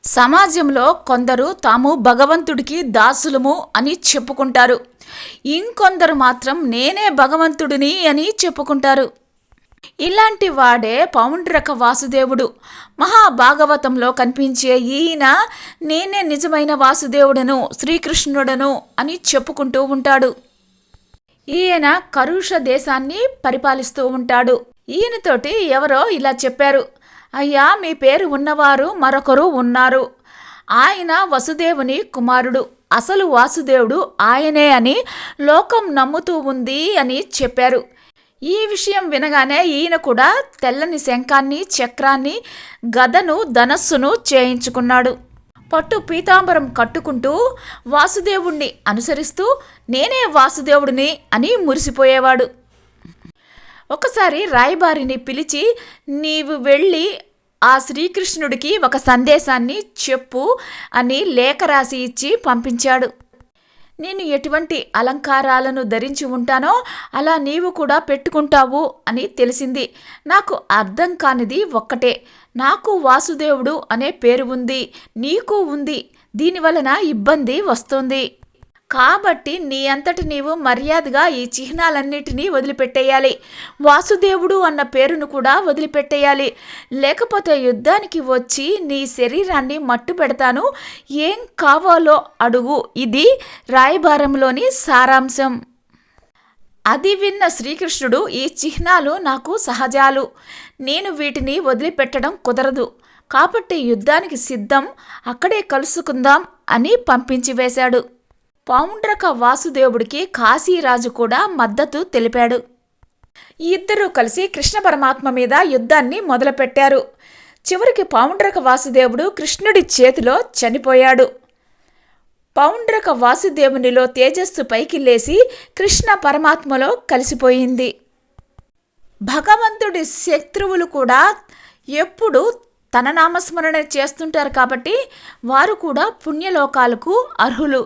సమాజంలో కొందరు తాము భగవంతుడికి దాసులము అని చెప్పుకుంటారు. ఇంకొందరు మాత్రం నేనే భగవంతుడిని అని చెప్పుకుంటారు. ఇలాంటి వాడే పౌండ్రక వాసుదేవుడు. మహాభాగవతంలో కనిపించే ఈయన నేనే నిజమైన వాసుదేవుడను, శ్రీకృష్ణుడను అని చెప్పుకుంటూ ఉంటాడు. ఈయన కరుష దేశాన్ని పరిపాలిస్తూ ఉంటాడు. ఈయనతోటి ఎవరో ఇలా చెప్పారు, అయ్యా, మీ పేరు ఉన్నవారు మరొకరు ఉన్నారు. ఆయన వసుదేవుని కుమారుడు. అసలు వాసుదేవుడు ఆయనే అని లోకం నమ్ముతూ ఉంది అని చెప్పారు. ఈ విషయం వినగానే ఈయన కూడా తెల్లని శంఖాన్ని, చక్రాన్ని, గదను, ధనస్సును చేయించుకున్నాడు. పట్టు పీతాంబరం కట్టుకుంటూ వాసుదేవుణ్ణి అనుసరిస్తూ నేనే వాసుదేవుడిని అని మురిసిపోయేవాడు. ఒకసారి రాయబారిని పిలిచి, నీవు వెళ్ళి ఆ శ్రీకృష్ణుడికి ఒక సందేశాన్ని చెప్పు అని లేఖ రాసి ఇచ్చి పంపించాడు. నేను ఎటువంటి అలంకారాలను ధరించి ఉంటానో అలా నీవు కూడా పెట్టుకుంటావు అని తెలిసింది. నాకు అర్థం కానిది ఒక్కటే, నాకు వాసుదేవుడు అనే పేరు ఉంది, నీకు ఉంది. దీనివలన ఇబ్బంది వస్తుంది. కాబట్టి నీ అంతటి నీవు మర్యాదగా ఈ చిహ్నాలన్నిటినీ వదిలిపెట్టేయాలి. వాసుదేవుడు అన్న పేరును కూడా వదిలిపెట్టేయాలి. లేకపోతే యుద్ధానికి వచ్చి నీ శరీరాన్ని మట్టు పెడతాను. ఏం కావాలో అడుగు. ఇది రాయబారంలోని సారాంశం. అది విన్న శ్రీకృష్ణుడు, ఈ చిహ్నాలు నాకు సహజాలు, నేను వీటిని వదిలిపెట్టడం కుదరదు. కాబట్టి యుద్ధానికి సిద్ధం, అక్కడే కలుసుకుందాం అని పంపించి వేశాడు. పౌండ్రక వాసుదేవుడికి కాశీరాజు కూడా మద్దతు తెలిపాడు. ఇద్దరూ కలిసి కృష్ణ పరమాత్మ మీద యుద్ధాన్ని మొదలుపెట్టారు. చివరికి పౌండ్రక వాసుదేవుడు కృష్ణుడి చేతిలో చనిపోయాడు. పౌండ్రక వాసుదేవునిలో తేజస్సు పైకి లేచి కృష్ణ పరమాత్మలో కలిసిపోయింది. భగవంతుడి శత్రువులు కూడా ఎప్పుడు తన నామస్మరణ చేస్తుంటారు కాబట్టి వారు కూడా పుణ్యలోకాలకు అర్హులు.